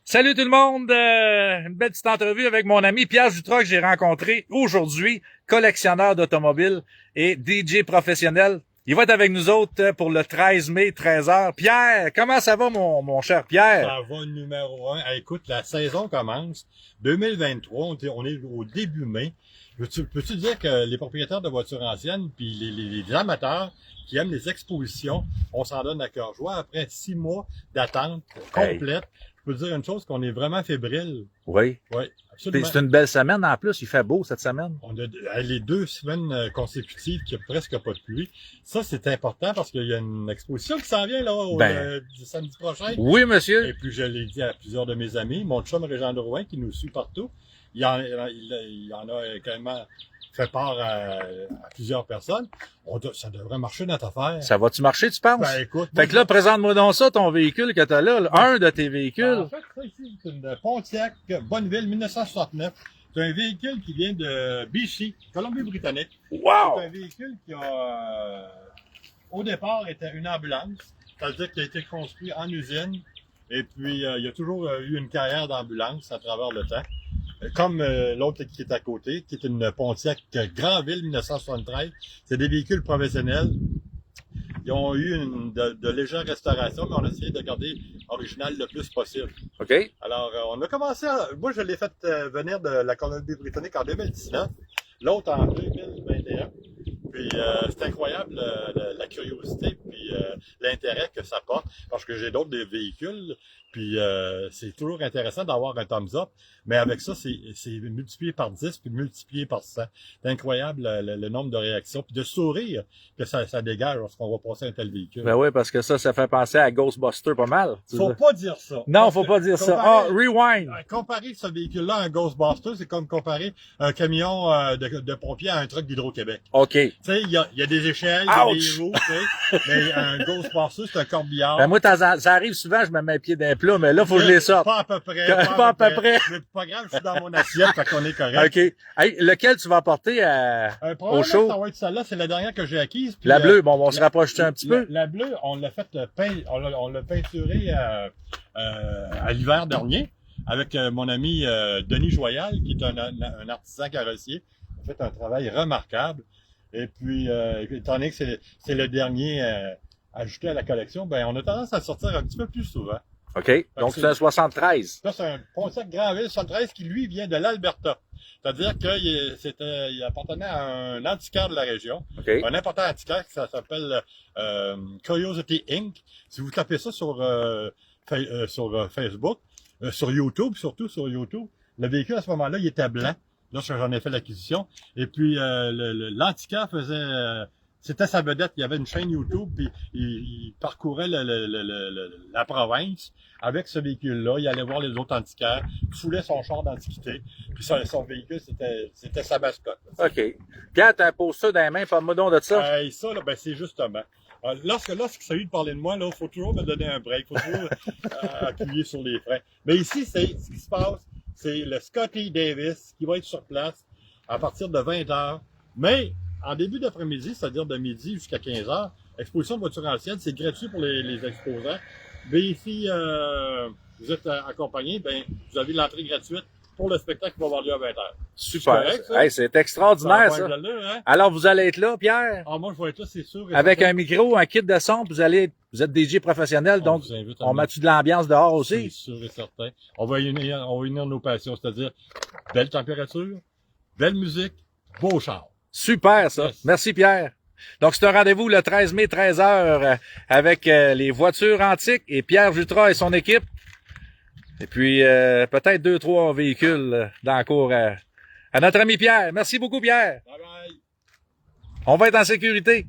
Salut tout le monde, une belle petite entrevue avec mon ami Pierre Jutras que j'ai rencontré aujourd'hui, collectionneur d'automobiles et DJ professionnel. Il va être avec nous autres pour le 13 mai, 13h. Pierre, comment ça va mon cher Pierre? Ça va numéro 1. Écoute, la saison commence. 2023, on est au début mai. Peux-tu dire que les propriétaires de voitures anciennes puis les amateurs qui aiment les expositions, on s'en donne à cœur joie après 6 mois d'attente complète. Je peux te dire une chose, qu'on est vraiment fébrile. Oui. Oui, absolument. C'est une belle semaine en plus, il fait beau cette semaine. On a les 2 semaines consécutives qu'il n'y a presque pas de pluie. Ça, c'est important parce qu'il y a une exposition qui s'en vient là le samedi prochain. Oui, monsieur. Et puis, je l'ai dit à plusieurs de mes amis, mon chum Régent Drouin, qui nous suit partout, il en a également fait part à plusieurs personnes. Ça devrait marcher notre affaire. Ça va-tu marcher, tu penses? Ben, écoute. Fait que là, présente-moi donc ça, ton véhicule que t'as là, un de tes véhicules. En fait, ça ici, c'est une Pontiac Bonneville 1969. C'est un véhicule qui vient de BC, Colombie-Britannique. Wow! C'est un véhicule qui a, au départ, était une ambulance. C'est-à-dire qu'il a été construit en usine. Et puis, il y a toujours eu une carrière d'ambulance à travers le temps. Comme l'autre qui est à côté, qui est une Pontiac Grandville 1973. C'est des véhicules professionnels. Ils ont eu de légères restaurations, mais on a essayé de garder original le plus possible. OK. Alors, on a commencé moi, je l'ai fait venir de la Colombie-Britannique en 2019, l'autre en 2021. Puis, c'est incroyable la curiosité puis l'intérêt que ça porte, parce que j'ai d'autres véhicules. Puis, c'est toujours intéressant d'avoir un thumbs up. Mais avec ça, c'est multiplié par 10 puis multiplié par 100. C'est incroyable le nombre de réactions puis de sourires que ça dégage lorsqu'on va passer un tel véhicule. Ben oui, parce que ça fait penser à Ghostbuster pas mal. Faut pas dire ça. Non, faut pas dire ça. Ah, rewind! Comparer ce véhicule-là à un Ghostbuster, c'est comme comparer un camion de pompiers à un truck d'Hydro-Québec. OK. Tu sais, il y a des échelles, il y a des roues, tu sais, mais un Ghostbuster, c'est un corbillard. Ben moi, ça arrive souvent, je me mets les pieds d'un plat, mais là, faut que je les sorte. Pas à peu près. Pas à peu près. Mais pas grave, je suis dans mon assiette, fait qu'on est correct. OK. Hey, lequel tu vas apporter au show? Ça va être celle-là, c'est la dernière que j'ai acquise. Puis, la bleue, bon, on se rapproche un petit peu. La bleue, on l'a fait on l'a peinturée à l'hiver dernier avec mon ami Denis Joyal, qui est un artisan carrossier. Il a fait un travail remarquable. Et puis, étant donné que c'est le dernier ajouté à la collection, ben on a tendance à le sortir un petit peu plus souvent. OK. Donc, c'est un 73. Ça, c'est un Pontiac Grandville 73 qui, lui, vient de l'Alberta. C'est-à-dire qu'il appartenait à un antiquaire de la région. Okay. Un important antiquaire qui s'appelle Curiosity Inc. Si vous tapez ça sur Facebook, sur YouTube, surtout sur YouTube, le véhicule, à ce moment-là, il était blanc. Lorsque j'en ai fait l'acquisition. Et puis, l'antiquaire faisait... c'était sa vedette. Il y avait une chaîne YouTube, puis il parcourait la province avec ce véhicule-là. Il allait voir les autres antiquaires, foulait son char d'antiquité, puis son véhicule, c'était sa mascotte. OK. Pierre, t'as posé ça dans les mains, parle-moi donc de ça. Ça, là, ben, c'est justement. Lorsque ça a eu de parler de moi, là, faut toujours me donner un break, faut toujours appuyer sur les freins. Mais ici, ce qui se passe, c'est le Scotty Davis qui va être sur place à partir de 20h. Mais en début d'après-midi, c'est-à-dire de midi jusqu'à 15h, exposition de voitures anciennes, c'est gratuit pour les exposants. Mais ici, vous êtes accompagné, ben vous avez l'entrée gratuite pour le spectacle qui va avoir lieu à 20h. Super. Hey, c'est extraordinaire, ça. Hein? Alors, vous allez être là, Pierre? Ah, moi, je vais être là, c'est sûr. Avec un micro, un kit de son, vous êtes DJ professionnel, donc on met-tu de l'ambiance dehors aussi? C'est sûr et certain. On va unir nos passions, c'est-à-dire belle température, belle musique, beau char. Super, ça. Yes. Merci, Pierre. Donc, c'est un rendez-vous le 13 mai, 13h, avec les voitures antiques et Pierre Jutras et son équipe. Et puis, peut-être 2-3 véhicules dans le cours à notre ami Pierre. Merci beaucoup, Pierre. Bye bye. On va être en sécurité.